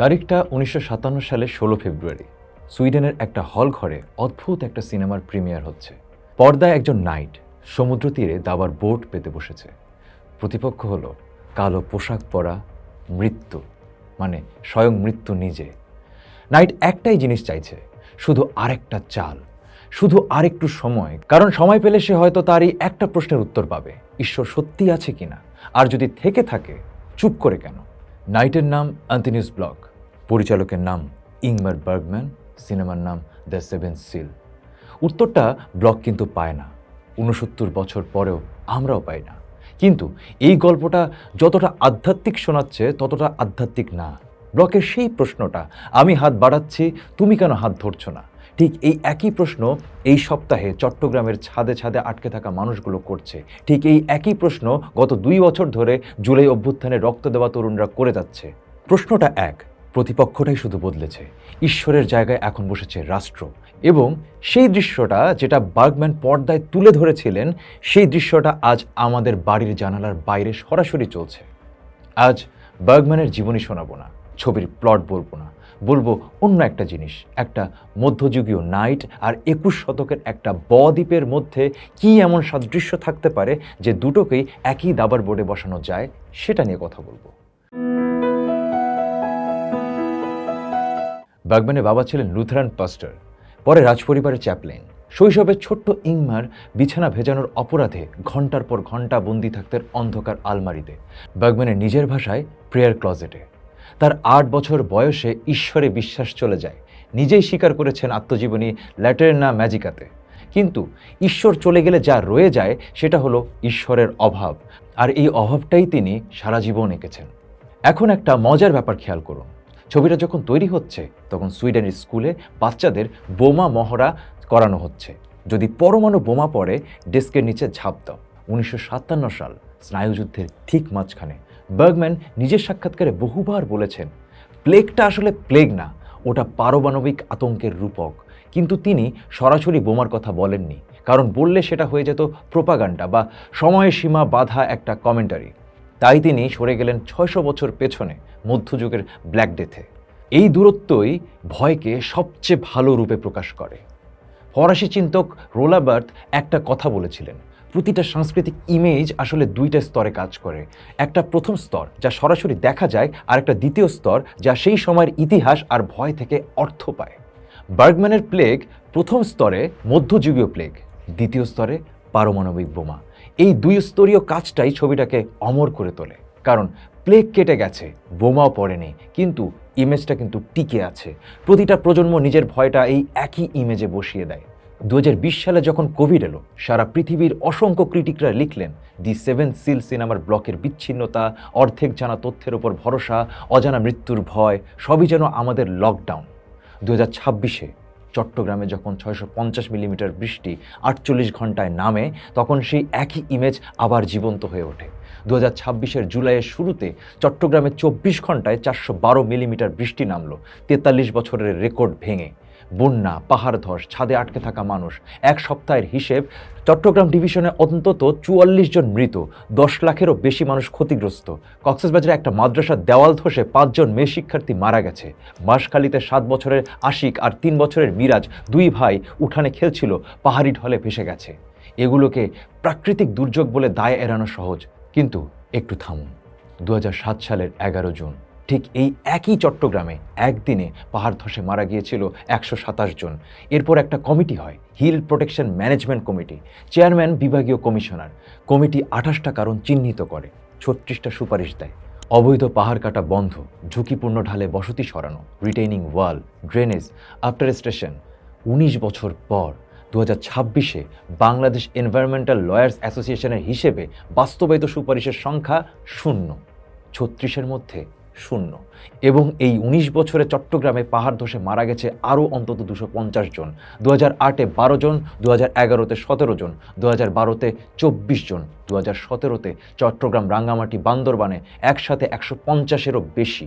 তারিখটা ১৯৫৭ সালের ১৬ ফেব্রুয়ারি। সুইডেনের একটা হল ঘরে অদ্ভুত একটা সিনেমার প্রিমিয়ার হচ্ছে। পর্দায় একজন নাইট সমুদ্র তীরে দাবার বোট পেতে বসেছে। প্রতিপক্ষ হলো কালো পোশাক পরা মৃত্যু, মানে স্বয়ং মৃত্যু নিজে। নাইট একটাই জিনিস চাইছে, শুধু আরেকটা চাল, শুধু আরেকটু সময়। কারণ সময় পেলে সে হয়তো তারই একটা প্রশ্নের উত্তর পাবে, ঈশ্বর সত্যি আছে কিনা, আর যদি থেকে থাকে চুপ করে কেন। নাইটের নাম অ্যান্থনিউস ব্লক, পরিচালকের নাম ইংমার বার্গম্যান, সিনেমার নাম দ্য সেভেন সিল। উত্তরটা ব্লক কিন্তু পায় না, ৬৯ বছর পরেও আমরাও পাই না। কিন্তু এই গল্পটা যতটা আধ্যাত্মিক শোনাচ্ছে ততটা আধ্যাত্মিক না। ব্লকের সেই প্রশ্নটা, আমি হাত বাড়াচ্ছি তুমি কেন হাত ধরছো না, ঠিক এই একই প্রশ্ন এই সপ্তাহে চট্টগ্রামের ছাদে ছাদে আটকে থাকা মানুষগুলো করছে। ঠিক এই একই প্রশ্ন গত ২ বছর ধরে জুলাই অভ্যুত্থানে রক্ত দেওয়া তরুণরা করে যাচ্ছে। প্রশ্নটা এক, প্রতিপক্ষটাই শুধু বদলেছে, ঈশ্বরের জায়গায় এখন বসেছে রাষ্ট্র। এবং সেই দৃশ্যটা যেটা বার্গম্যান পর্দায় তুলে ধরেছিলেন, সেই দৃশ্যটা আজ আমাদের বাড়ির জানালার বাইরে সরাসরি চলছে। আজ বার্গম্যানের জীবনী শোনাবো না, ছবির প্লট বলবো না, বলবো অন্য একটা জিনিস, একটা মধ্যযুগীয় নাইট আর ২১ শতকের একটা বদ্বীপের মধ্যে কি এমন সাদৃশ্য থাকতে পারে যে দুটোকেই একই দাবার বোর্ডে বসানো যায়, সেটা নিয়ে কথা বলবো। বার্গম্যানের বাবা ছিলেন লুথারান পাস্টর, পরে রাজপরিবারের চ্যাপলেন। শৈশবে ছোট্ট ইংমার বিছানা ভেজানোর অপরাধে ঘন্টার পর ঘন্টা বন্দি থাকতেন অন্ধকার আলমারিতে, বার্গম্যানের নিজের ভাষায় প্রেয়ার ক্লজেটে। তার ৮ বছর বয়সে ঈশ্বরে বিশ্বাস চলে যায়। নিজেই স্বীকার করেছেন আত্মজীবনী ল্যাটেরনা ম্যাজিকাতে। কিন্তু ঈশ্বর চলে গেলে যা রয়ে যায় সেটা হলো ঈশ্বরের অভাব, আর এই অভাবটাই তিনি সারা জীবন এঁকেছেন। এখন একটা মজার ব্যাপার খেয়াল করুন। ছবিটা যখন তৈরি হচ্ছে তখন সুইডেনের স্কুলে বাচ্চাদের বোমা মহড়া করানো হচ্ছে, যদি পরমাণু বোমা পড়ে ডেস্কের নিচে ঝাঁপ দাও। ১৯৫৭ সাল, স্নায়ুযুদ্ধের ঠিক মাঝখানে। বার্গম্যান নিজের সাক্ষাৎকারে বহুবার বলেছেন প্লেগটা আসলে প্লেগ না, ওটা পারমাণবিক আতঙ্কের রূপক। কিন্তু তিনি সরাসরি বোমার কথা বলেননি, কারণ বললে সেটা হয়ে যেত প্রোপাগান্ডা বা সময়সীমা বাঁধা একটা কমেন্টারি। তাই তিনি সরে গেলেন ৬০০ বছর পেছনে, মধ্যযুগের ব্ল্যাক ডেথে। এই দূরত্বই ভয়কে সবচেয়ে ভালো রূপে প্রকাশ করে। ফরাসি চিন্তক রোলা বার্থ একটা কথা বলেছিলেন, প্রতিটা সাংস্কৃতিক ইমেজ আসলে ২টা স্তরে কাজ করে। একটা প্রথম স্তর যা সরাসরি দেখা যায়, আর একটা দ্বিতীয় স্তর যা সেই সময়ের ইতিহাস আর ভয় থেকে অর্থ পায়। বার্গম্যানের প্লেগ প্রথম স্তরে মধ্যযুগীয় প্লেগ, দ্বিতীয় স্তরে পারমাণবিক বোমা। এই ২ স্তরীয় কাজটাই ছবিটাকে অমর করে তোলে। কারণ প্লেগ কেটে গেছে, বোমাও পড়েনি, কিন্তু ইমেজটা কিন্তু টিকে আছে। প্রতিটা প্রজন্ম নিজের ভয়টা এই একই ইমেজে বসিয়ে দেয়। ২০২০ সালে যখন কোভিড এলো, সারা পৃথিবীর অসংখ্য ক্রিটিকরা লিখলেন দি সেভেন সিল সিনেমার ব্লকের বিচ্ছিন্নতা, অর্ধেক জানা তথ্যের ওপর ভরসা, অজানা মৃত্যুর ভয়, সবই যেন আমাদের লকডাউন। ২০২৬-এ চট্টগ্রামে যখন ৬৫০ মিলিমিটার বৃষ্টি ৪৮ ঘন্টায় নামে, তখন সেই একই ইমেজ আবার জীবন্ত হয়ে ওঠে। ২০২৬-এর জুলাইয়ের শুরুতে চট্টগ্রামে ২৪ ঘন্টায় ৪১২ মিলিমিটার বৃষ্টি নামলো, ৪৩ বছরের রেকর্ড ভেঙে। বন্যা, পাহাড় ধস, ছাদে আটকে থাকা মানুষ, এক সপ্তাহের হিসেব, চট্টগ্রাম ডিভিশনে অন্তত ৪৪ জন মৃত, ১০ লাখেরও বেশি মানুষ ক্ষতিগ্রস্ত। কক্সবাজারে একটা মাদ্রাসার দেওয়াল ধসে ৫ জন মেয়ে শিক্ষার্থী মারা গেছে। বাঁশখালীতে ৭ বছরের আশিক আর ৩ বছরের মিরাজ, ২ ভাই উঠানে খেলছিল, পাহাড়ি ঢলে ভেসে গেছে। এগুলোকে প্রাকৃতিক দুর্যোগ বলে দায় এড়ানো সহজ, কিন্তু একটু থামুন। ২০০৭ সালের ১১ জুন ঠিক এই একই চট্টগ্রামে একদিনে পাহাড় ধসে মারা গিয়েছিল ১২৭ জন। এরপর একটা কমিটি হয়, hill protection management committee, chairman বিভাগীয় কমিশনার। কমিটি ২৮টা কারণ চিহ্নিত করে, ৩৬টা সুপারিশ দেয়। অবৈধ পাহাড় কাটা বন্ধ, ঝুঁকিপূর্ণ ঢালে বসতি সরানো, রিটেইনিং ওয়াল, ড্রেনেজ, আফটার স্টেশন। ১৯ বছর পর ২০২৬-এ বাংলাদেশ এনভায়রনমেন্টাল লয়ার্স অ্যাসোসিয়েশনের হিসেবে বাস্তবায়িত সুপারিশের সংখ্যা ০, ৩৬-এর মধ্যে ০। এবং এই ১৯ বছরে চট্টগ্রামে পাহাড় ধসে মারা গেছে আরও অন্তত ২৫০ জন। ২০০৮-এ ১২ জন, ২০১১-তে ১৭ জন, ২০১২-তে ২৪ জন, ২০১৭-তে চট্টগ্রাম, রাঙ্গামাটি, বান্দরবানে একসাথে ১৫০-এরও বেশি,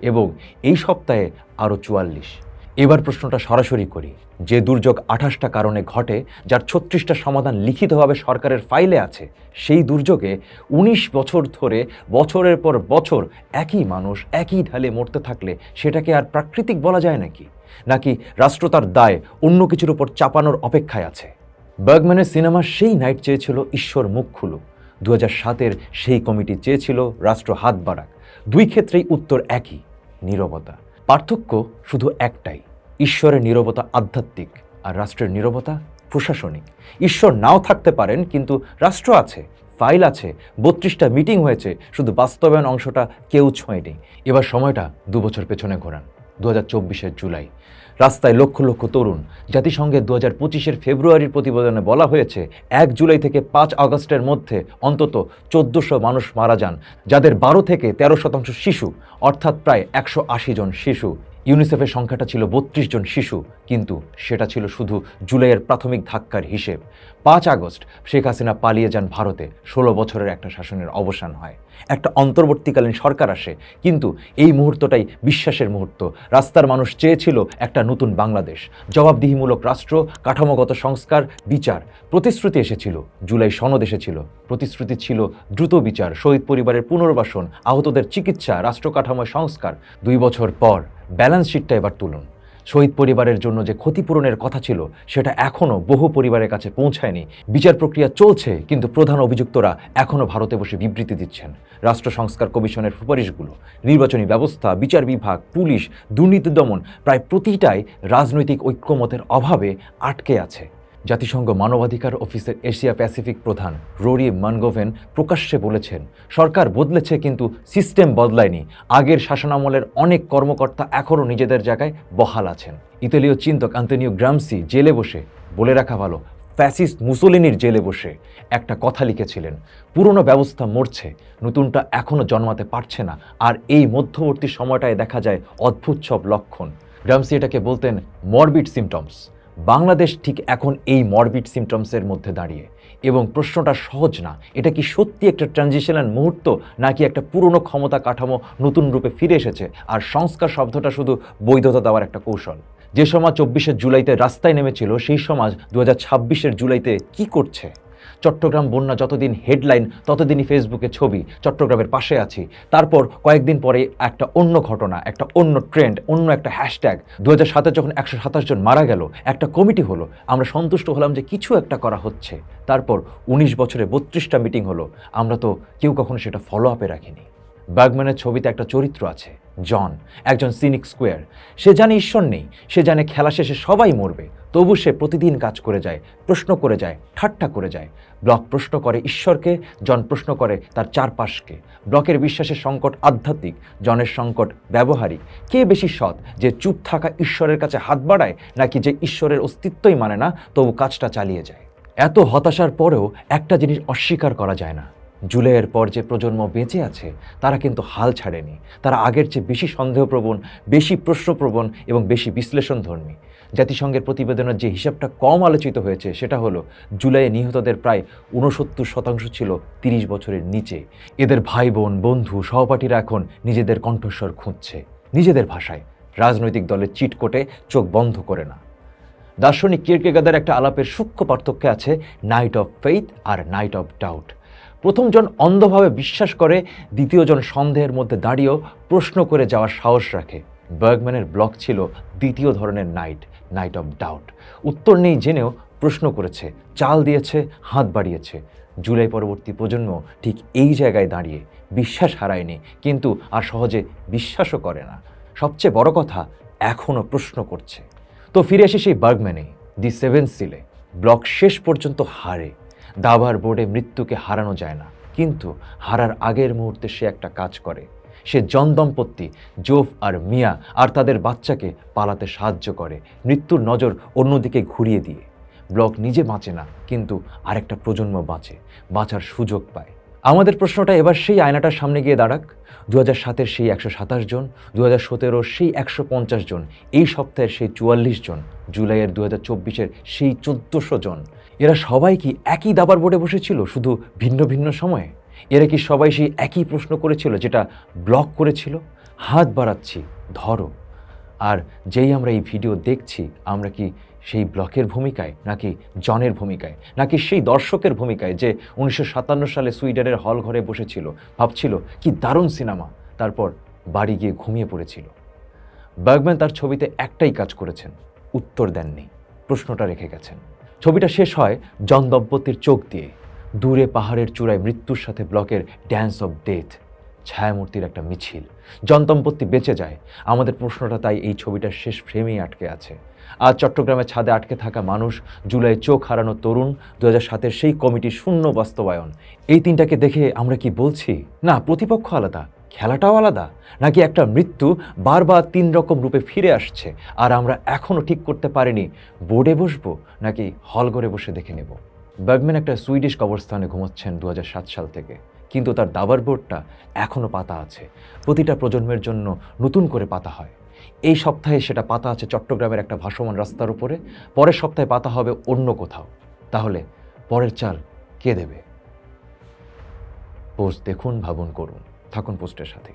এবং এই সপ্তাহে আরও ৪৪। এবার প্রশ্নটা সরাসরি করি, যে দুর্যোগ 28টা কারণে ঘটে, যার 36টা সমাধান লিখিতভাবে সরকারের ফাইলে আছে, সেই দুর্যোগে 19 বছর ধরে বছরের পর বছর একই মানুষ একই ঢালে মরতে থাকলে সেটাকে আর প্রাকৃতিক বলা যায় নাকি রাষ্ট্র তার দায় অন্য কিছুর উপর চাপানোর অপেক্ষায় আছে? বার্গম্যানের সিনেমার সেই নাইট চেয়েছিল ঈশ্বর মুখ খুলুক, 2007-এর সেই কমিটি চেয়েছিল রাষ্ট্র হাত বাড়াক। দুই ক্ষেত্রেই উত্তর একই, নীরবতা। পার্থক্য শুধু একটাই, ঈশ্বরের নীরবতা আধ্যাত্মিক আর রাষ্ট্রের নীরবতা প্রশাসনিক। ঈশ্বর নাও থাকতে পারেন, কিন্তু রাষ্ট্র আছে, ফাইল আছে, 32টা মিটিং হয়েছে, শুধু বাস্তবায়ন অংশটা কেউ ছোঁয়নি। এবার সময়টা 2 বছর পেছনে ঘোরান, 2024-এর জুলাই। রাস্তায় লক্ষ লক্ষ তরুণ। জাতিসংঘের 2025-এর ফেব্রুয়ারির প্রতিবেদনে বলা হয়েছে 1 জুলাই থেকে 5 আগস্টের মধ্যে অন্তত 1400 মানুষ মারা যান, যাদের 12 থেকে 13% শিশু, অর্থাৎ প্রায় 180 জন শিশু। ইউনিসেফের সংখ্যাটা ছিল 32 জন শিশু, কিন্তু সেটা ছিল শুধু জুলাইয়ের প্রাথমিক ধাক্কার হিসেব। 5 আগস্ট শেখ হাসিনা পালিয়ে যান ভারতে, 16 বছরের একটা শাসনের অবসান হয়, একটা অন্তর্বর্তীকালীন সরকার আসে। কিন্তু এই মুহূর্তটাই বিশ্বাসের মুহূর্ত। রাস্তার মানুষ চেয়েছিল একটা নতুন বাংলাদেশ, জবাবদিহিমূলক রাষ্ট্র, কাঠামোগত সংস্কার, বিচার। প্রতিশ্রুতি এসেছিল, জুলাই সনদ এসেছিল, প্রতিশ্রুতি ছিল দ্রুত বিচার, শহীদ পরিবারের পুনর্বাসন, আহতদের চিকিৎসা, রাষ্ট্র কাঠামোয় সংস্কার। 2 বছর পর ব্যালেন্স শিটটা এবার তুলুন। শহীদ পরিবারের জন্য যে ক্ষতিপূরণের কথা ছিল সেটা এখনও বহু পরিবারের কাছে পৌঁছায়নি। বিচার প্রক্রিয়া চলছে, কিন্তু প্রধান অভিযুক্তরা এখনও ভারতে বসে বিবৃতি দিচ্ছেন। রাষ্ট্র সংস্কার কমিশনের সুপারিশগুলো, নির্বাচনী ব্যবস্থা, বিচার বিভাগ, পুলিশ, দুর্নীতি দমন, প্রায় প্রতিটাই রাজনৈতিক ঐক্যমতের অভাবে আটকে আছে। জাতিসংঘ মানবাধিকার অফিসের এশিয়া প্যাসিফিক প্রধান রোরি মানগোভেন প্রকাশ্যে বলেছেন, সরকার বদলেছে কিন্তু সিস্টেম বদলায়নি। আগের শাসনামলের অনেক কর্মকর্তা এখনও নিজেদের জায়গায় বহাল আছেন। ইতালীয় চিন্তক আন্তোনিও গ্রামসি জেলে বসে, বলে রাখা ভালো, ফ্যাসিস্ট মুসোলিনির জেলে বসে একটা কথা লিখেছিলেন, পুরনো ব্যবস্থা মরছে, নতুনটা এখনও জন্মাতে পারছে না। আর এই মধ্যবর্তী সময়টায় দেখা যায় অদ্ভুত সব লক্ষণ। গ্রামসি এটাকে বলতেন মরবিড সিমটমস। বাংলাদেশ ঠিক এখন এই মরবিড সিমটমসের মধ্যে দাঁড়িয়ে, এবং প্রশ্নটা সহজ না, এটা কি সত্যি একটা ট্রানজিশনাল মুহূর্ত, নাকি একটা পুরনো ক্ষমতা কাঠামো নতুন রূপে ফিরে এসেছে, আর সংস্কার শব্দটা শুধু বৈধতা দেওয়ার একটা কৌশল? যে সমাজ 24-এর জুলাইতে রাস্তায় নেমেছিল, সেই সমাজ 2026-এর জুলাইতে কি করছে? চট্টগ্রাম বন্যা যতদিন হেডলাইন, ততদিনই ফেসবুকে ছবি, চট্টগ্রামের পাশে আছি। তারপর কয়েকদিন পরে একটা অন্য ঘটনা, একটা অন্য ট্রেন্ড, অন্য একটা হ্যাশট্যাগ। 2007-এ যখন 127 জন মারা গেল, একটা কমিটি হলো, আমরা সন্তুষ্ট হলাম যে কিছু একটা করা হচ্ছে। তারপর 19 বছরে 32টা মিটিং হলো, আমরা তো কেউ কখনো সেটা ফলো আপে রাখিনি। বার্গম্যানের ছবিতে একটা চরিত্র আছে, জন, একজন সিনিক স্কোয়ার। সে জানে ঈশ্বর নেই, সে জানে খেলা শেষে সবাই মরবে, তবু সে প্রতিদিন কাজ করে যায়, প্রশ্ন করে যায়, ঠাট্টা করে যায়। ব্লক প্রশ্ন করে ঈশ্বরকে, জন প্রশ্ন করে তার চারপাশকে। ব্লকের বিশ্বাসের সংকট আধ্যাত্মিক, জনের সংকট ব্যবহারিক। কে বেশি সৎ, যে চুপ থাকা ঈশ্বরের কাছে হাত বাড়ায়, নাকি যে ঈশ্বরের অস্তিত্বই মানে না তবু কাজটা চালিয়ে যায়? এত হতাশার পরেও একটা জিনিস অস্বীকার করা যায় না, জুলাইয়ের পর যে প্রজন্ম বেঁচে আছে তারা কিন্তু হাল ছাড়েনি। তারা আগের চেয়ে বেশি সন্দেহপ্রবণ, বেশি প্রশ্নপ্রবণ এবং বেশি বিশ্লেষণধর্মী। জাতিসংঘের প্রতিবেদনের যে হিসাবটা কম আলোচিত হয়েছে সেটা হলো, জুলাইয়ে নিহতদের প্রায় 69% ছিল 30 বছরের নিচে। এদের ভাই বোন, বন্ধু, সহপাঠীরা এখন নিজেদের কণ্ঠস্বর খুঁজছে, নিজেদের ভাষায়। রাজনৈতিক দলের চিটকোটে চোখ বন্ধ করে না। দার্শনিক কিরকেগাদের একটা আলাপের সূক্ষ্ম পার্থক্য আছে নাইট অফ ফেইথ আর নাইট অফ ডাউট। প্রথমজন অন্ধভাবে বিশ্বাস করে, দ্বিতীয়জন সন্দেহের মধ্যে দাঁড়িয়েও প্রশ্ন করে যাওয়ার সাহস রাখে। বার্গম্যানের ব্লক ছিল দ্বিতীয় ধরনের নাইট, নাইট অফ ডাউট। উত্তর নেই জেনেও প্রশ্ন করেছে, চাল দিয়েছে, হাত বাড়িয়েছে। জুলাই পরবর্তী প্রজন্ম ঠিক এই জায়গায় দাঁড়িয়ে বিশ্বাস হারায়নি, কিন্তু আর সহজে বিশ্বাসও করে না। সবচেয়ে বড় কথা, এখনও প্রশ্ন করছে। তো ফিরে আসি সেই বার্গম্যানে, দি সেভেন সিলে। ব্লক শেষ পর্যন্ত হারে। দাবার বোর্ডে মৃত্যুকে হারানো যায় না, কিন্তু হারার আগের মুহূর্তে সে একটা কাজ করে। সে জন দম্পতি জোফ আর মিয়া আর তাদের বাচ্চাকে পালাতে সাহায্য করে, মৃত্যুর নজর অন্যদিকে ঘুরিয়ে দিয়ে। ব্লক নিজে বাঁচে না, কিন্তু আরেকটা প্রজন্ম বাঁচে, বাঁচার সুযোগ পায়। আমাদের প্রশ্নটা এবার সেই আয়নাটার সামনে গিয়ে দাঁড়াক। 2007-এর সেই 127 জন, 2017-র সেই 150 জন, এই সপ্তাহের সেই 44 জন, জুলাইয়ের 2024-এর সেই 1400 জন। এরা সবাই কি একই দাবার বোর্ডে বসেছিল, শুধু ভিন্ন ভিন্ন সময়ে? এরা কি সবাই সেই একই প্রশ্ন করেছিল যেটা ব্লক করেছিল? হাত বাড়াচ্ছি, ধরো। আর যেই আমরা এই ভিডিও দেখছি, আমরা কি সেই ব্লকের ভূমিকায়, নাকি জনের ভূমিকায়, নাকি সেই দর্শকের ভূমিকায় যে 1957 সালে সুইডেনের হল ঘরে বসেছিল, ভাবছিল কি দারুণ সিনেমা, তারপর বাড়ি গিয়ে ঘুমিয়ে পড়েছিল? বার্গম্যান তার ছবিতে একটাই কাজ করেছেন, উত্তর দেননি, প্রশ্নটা রেখে গেছেন। ছবিটা শেষ হয় জন দম্পতির চোখ দিয়ে, দূরে পাহাড়ের চূড়ায় মৃত্যুর সাথে ব্লকের ড্যান্স অফ ডেথ, ছায়ামূর্তির একটা মিছিল। জন দম্পতি বেঁচে যায়। আমাদের প্রশ্নটা তাই এই ছবিটার শেষ ফ্রেমেই আটকে আছে। আজ চট্টগ্রামের ছাদে আটকে থাকা মানুষ, জুলাই চোখ হারানো তরুণ, 2007-এর সেই কমিটির শূন্য বাস্তবায়ন, এই তিনটাকে দেখে আমরা কি বলছি না প্রতিপক্ষ আলাদা, খেলাটাও আলাদা, নাকি একটা মৃত্যু বারবার 3 রকম রূপে ফিরে আসছে আর আমরা এখনও ঠিক করতে পারিনি বোর্ডে বসবো নাকি হলঘরে বসে দেখে নেব? বার্গম্যান একটা সুইডিশ কবরস্থানে ঘুমোচ্ছেন 2007 সাল থেকে, কিন্তু তার দাবার বোর্ডটা এখনও পাতা আছে। প্রতিটা প্রজন্মের জন্য নতুন করে পাতা হয়। এই সপ্তাহে সেটা পাতা আছে চট্টগ্রামের একটা ভাসমান রাস্তার উপরে, পরের সপ্তাহে পাতা হবে অন্য কোথাও। তাহলে পরের চাল কে দেবে? পোস্ট দেখুন, ভাবুন, করুন, থাকুন পোস্টের সাথে।